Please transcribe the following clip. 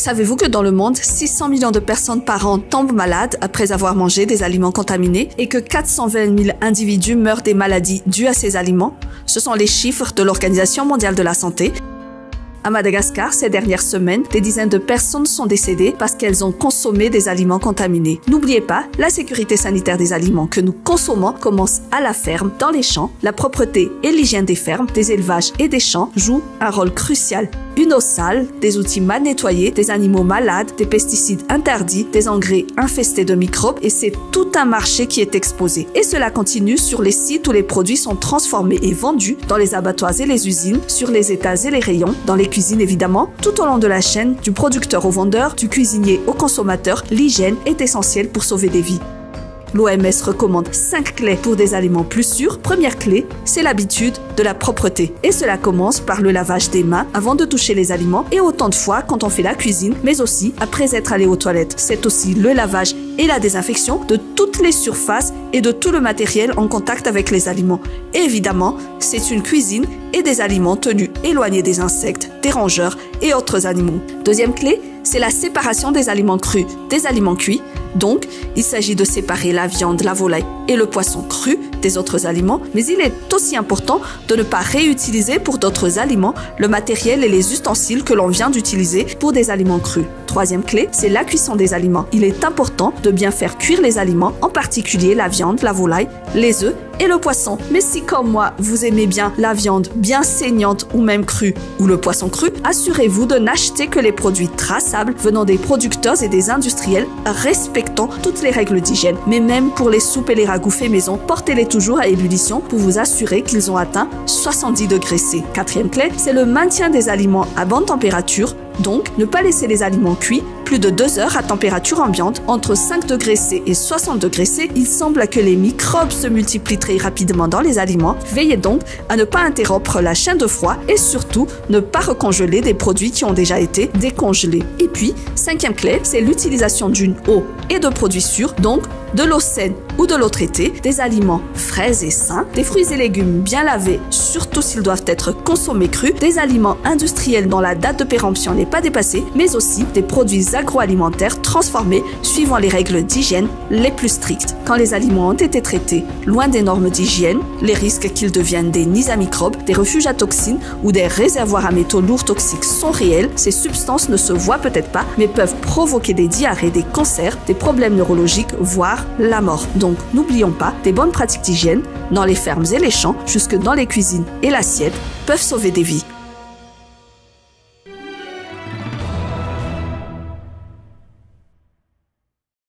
Savez-vous que dans le monde, 600 millions de personnes par an tombent malades après avoir mangé des aliments contaminés et que 420 000 individus meurent des maladies dues à ces aliments? Ce sont les chiffres de l'Organisation mondiale de la santé. À Madagascar, ces dernières semaines, des dizaines de personnes sont décédées parce qu'elles ont consommé des aliments contaminés. N'oubliez pas, la sécurité sanitaire des aliments que nous consommons commence à la ferme, dans les champs. La propreté et l'hygiène des fermes, des élevages et des champs jouent un rôle crucial. Une eau sale, des outils mal nettoyés, des animaux malades, des pesticides interdits, des engrais infestés de microbes et c'est tout un marché qui est exposé. Et cela continue sur les sites où les produits sont transformés et vendus, dans les abattoirs et les usines, sur les étals et les rayons, dans les cuisines évidemment, tout au long de la chaîne, du producteur au vendeur, du cuisinier au consommateur, l'hygiène est essentielle pour sauver des vies. L'OMS recommande 5 clés pour des aliments plus sûrs. Première clé, c'est l'habitude de la propreté. Et cela commence par le lavage des mains avant de toucher les aliments et autant de fois quand on fait la cuisine, mais aussi après être allé aux toilettes. C'est aussi le lavage et la désinfection de toutes les surfaces et de tout le matériel en contact avec les aliments. Et évidemment, c'est une cuisine et des aliments tenus éloignés des insectes, des rongeurs et autres animaux. Deuxième clé, c'est la séparation des aliments crus des aliments cuits. Donc, il s'agit de séparer la viande, la volaille et le poisson cru des autres aliments, mais il est aussi important de ne pas réutiliser pour d'autres aliments le matériel et les ustensiles que l'on vient d'utiliser pour des aliments crus. Troisième clé, c'est la cuisson des aliments. Il est important de bien faire cuire les aliments, en particulier la viande, la volaille, les œufs et le poisson. Mais si comme moi, vous aimez bien la viande bien saignante ou même crue, ou le poisson cru, assurez-vous de n'acheter que les produits traçables venant des producteurs et des industriels respectant toutes les règles d'hygiène. Mais même pour les soupes et les ragoûts faits maison, portez-les toujours à ébullition pour vous assurer qu'ils ont atteint 70 degrés C. Quatrième clé, c'est le maintien des aliments à bonne température. Donc, ne pas laisser les aliments cuits plus de 2 heures à température ambiante. Entre 5 degrés C et 60 degrés C, il semble que les microbes se multiplient très rapidement dans les aliments. Veillez donc à ne pas interrompre la chaîne de froid et surtout ne pas recongeler des produits qui ont déjà été décongelés. Et puis, cinquième clé, c'est l'utilisation d'une eau et de produits sûrs, donc de l'eau saine ou de l'eau traitée, des aliments frais et sains, des fruits et légumes bien lavés, surtout s'ils doivent être consommés crus, des aliments industriels dont la date de péremption n'est pas dépassée, mais aussi des produits agroalimentaires transformés suivant les règles d'hygiène les plus strictes. Quand les aliments ont été traités loin des normes d'hygiène, les risques qu'ils deviennent des nids à microbes, des refuges à toxines ou des réservoirs à métaux lourds toxiques sont réels. Ces substances ne se voient peut-être pas, mais peuvent provoquer des diarrhées, des cancers, des problèmes neurologiques, voire la mort. Donc, n'oublions pas, des bonnes pratiques d'hygiène dans les fermes et les champs, jusque dans les cuisines et l'assiette, peuvent sauver des vies.